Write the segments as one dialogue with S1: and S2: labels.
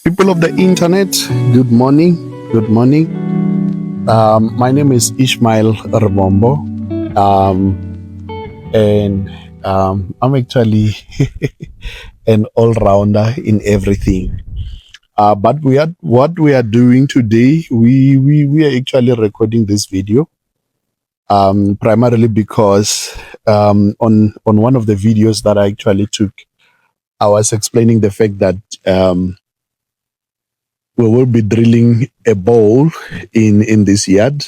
S1: People of the internet, good morning. Good morning. My name is Ishmael Rivombo, and I'm actually an all-rounder in everything. But what we are doing today. We are actually recording this video primarily because on one of the videos that I actually took, I was explaining the fact that we will be drilling a bowl in this yard,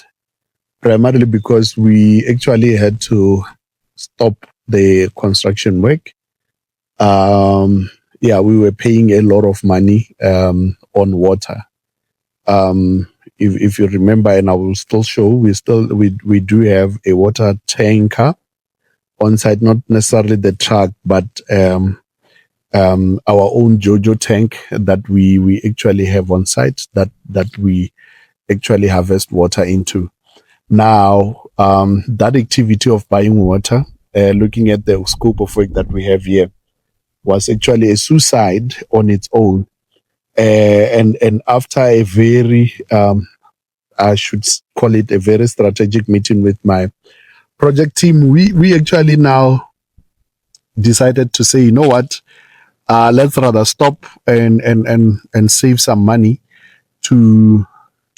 S1: primarily because we actually had to stop the construction work. We were paying a lot of money on water. If you remember, and I will still show, we do have a water tanker on site, not necessarily the truck, but our own JoJo tank that we actually have on site that we actually harvest water into. Now, that activity of buying water, looking at the scope of work that we have here, was actually a suicide on its own. And after a very, I should call it a very strategic meeting with my project team, we actually now decided to say, you know what, let's rather stop and save some money to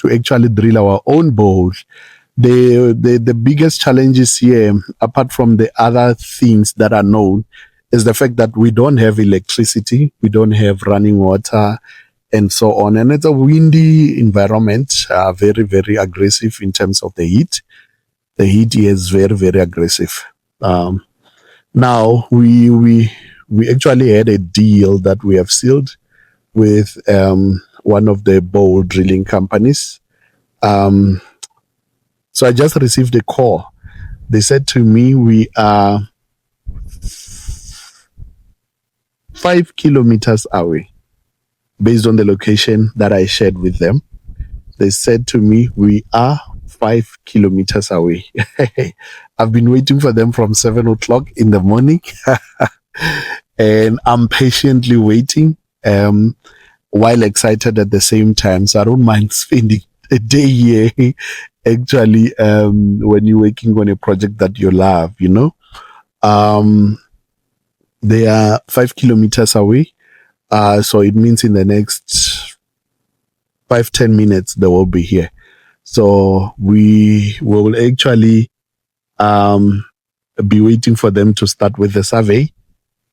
S1: actually drill our own boles. The biggest challenges here, apart from the other things that are known, is the fact that we don't have electricity, we don't have running water, and so on. And it's a windy environment, very, very aggressive in terms of the heat. The heat here is very, very aggressive. Now, we actually had a deal that we have sealed with one of the bowl drilling companies. So I just received a call. They said to me, we are 5 kilometers away, based on the location that I shared with them. They said to me, we are 5 kilometers away. I've been waiting for them from 7 o'clock in the morning. And I'm patiently waiting, while excited at the same time. So I don't mind spending a day here, actually, when you're working on a project that you love, you know. They are 5 kilometers away. So it means in the next 5-10 minutes, they will be here. So we will actually be waiting for them to start with the survey.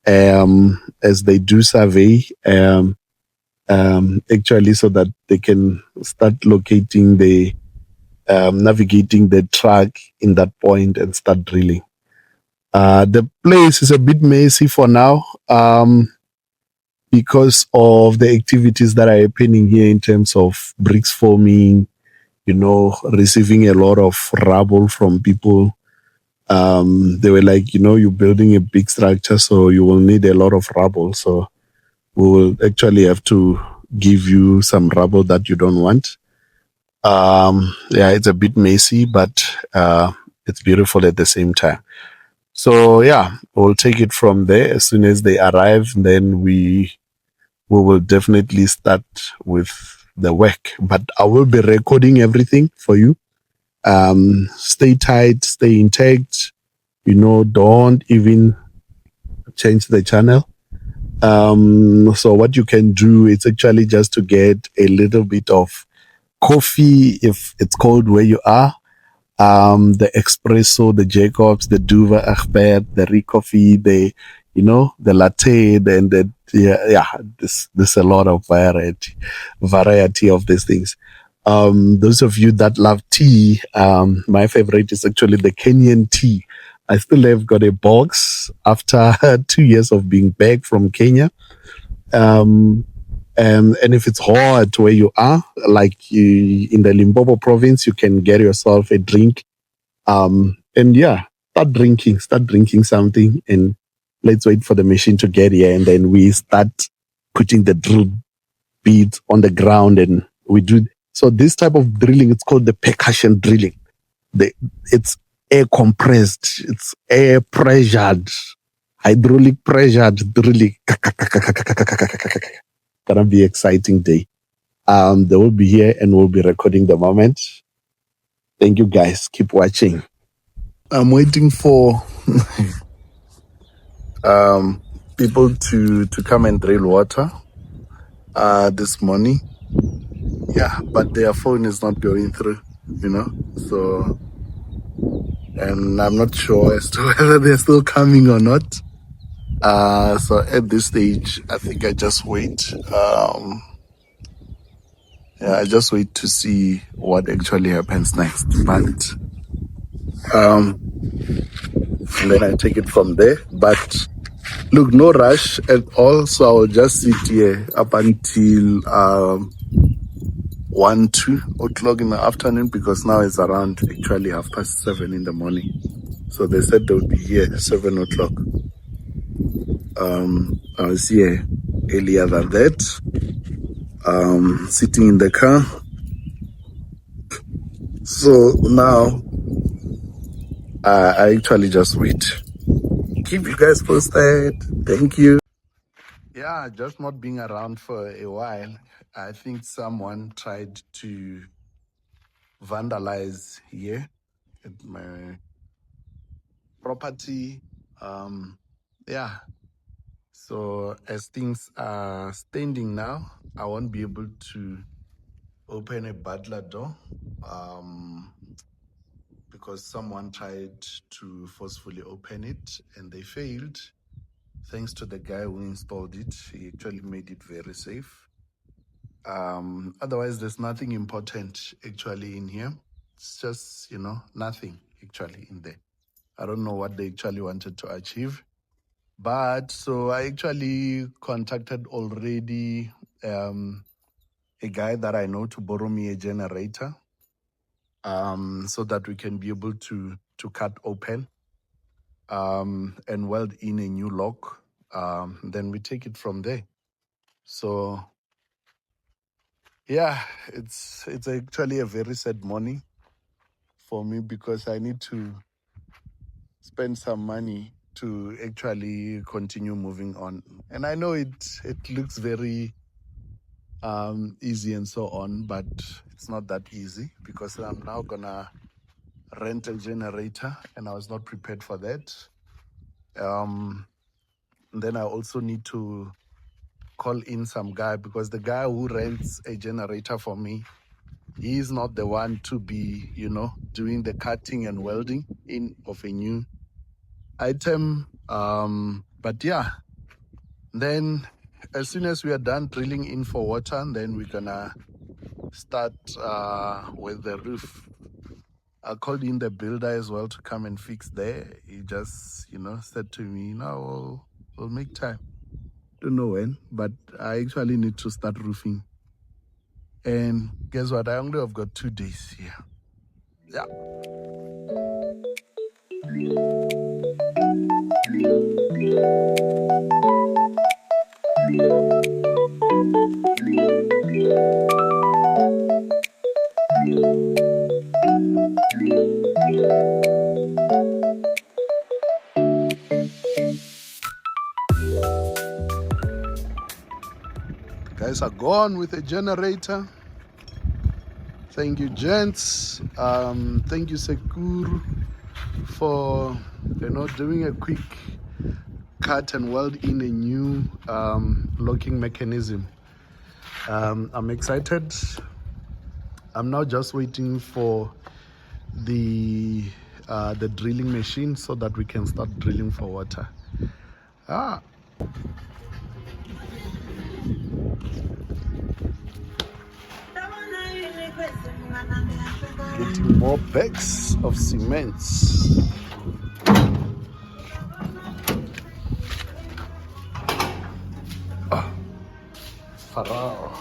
S1: As they do survey, actually, so that they can start locating the, navigating the track in that point and start drilling. The place is a bit messy for now, because of the activities that are happening here in terms of bricks forming, you know, receiving a lot of rubble from people. They were like, you know, you're building a big structure, so you will need a lot of rubble. So we will actually have to give you some rubble that you don't want. It's a bit messy, but it's beautiful at the same time. So yeah, we'll take it from there. As soon as they arrive, then we will definitely start with the work. But I will be recording everything for you. Stay tight, stay intact, you know, don't even change the channel. So what you can do is actually just to get a little bit of coffee, if it's cold where you are, the espresso, the Jacobs, the Duva Achbert, the Recoffee, the, you know, the latte, there's a lot of variety of these things. Those of you that love tea, my favorite is actually the Kenyan tea. I still have got a box after 2 years of being back from Kenya. And if it's hot where you are, like in the Limpopo province, you can get yourself a drink. And yeah, start drinking something, and let's wait for the machine to get here. And then we start putting the drill beads on the ground, and we do. So this type of drilling, it's called the percussion drilling. It's air compressed, it's air pressured, hydraulic pressured drilling. gonna be exciting day. They will be here and we'll be recording the moment. Thank you guys. Keep watching. I'm waiting for people to come and drill water this morning. Yeah, but their phone is not going through, So, and I'm not sure as to whether they're still coming or not. So at this stage, I think I just wait. I just wait to see what actually happens next. But and then I take it from there. But look, no rush at all. So I'll just sit here up until 1-2 o'clock in the afternoon, because now it's around actually 7:30 in the morning. So they said they would be here at 7 o'clock. I was here earlier than that, sitting in the car. So now I actually just wait. Keep you guys posted. Thank you. Yeah, just not being around for a while. I think someone tried to vandalize here at my property. Yeah. So as things are standing now, I won't be able to open a butler door because someone tried to forcefully open it and they failed. Thanks to the guy who installed it, he actually made it very safe. Otherwise, there's nothing important actually in here. It's just, nothing actually in there. I don't know what they actually wanted to achieve. But so I actually contacted already a guy that I know to borrow me a generator so that we can be able to cut open and weld in a new lock. Then we take it from there. So yeah, it's actually a very sad morning for me because I need to spend some money to actually continue moving on. And I know it looks very easy and so on, but it's not that easy because I'm now gonna rent a generator and I was not prepared for that. Then I also need to call in some guy because the guy who rents a generator for me, he's not the one to be, doing the cutting and welding in of a new item. But yeah, then as soon as we are done drilling in for water, then we're gonna start with the roof. I called in the builder as well to come and fix there. He just, said to me, no, we'll make time. Don't know when, but I actually need to start roofing. And guess what? I only have got 2 days here. Yeah. Guys are gone with a generator. Thank you, gents. Thank you, Sekuru, for doing a quick cut and weld in a new locking mechanism. I'm excited. I'm now just waiting for the drilling machine so that we can start drilling for water. Getting more bags of cement. Farao.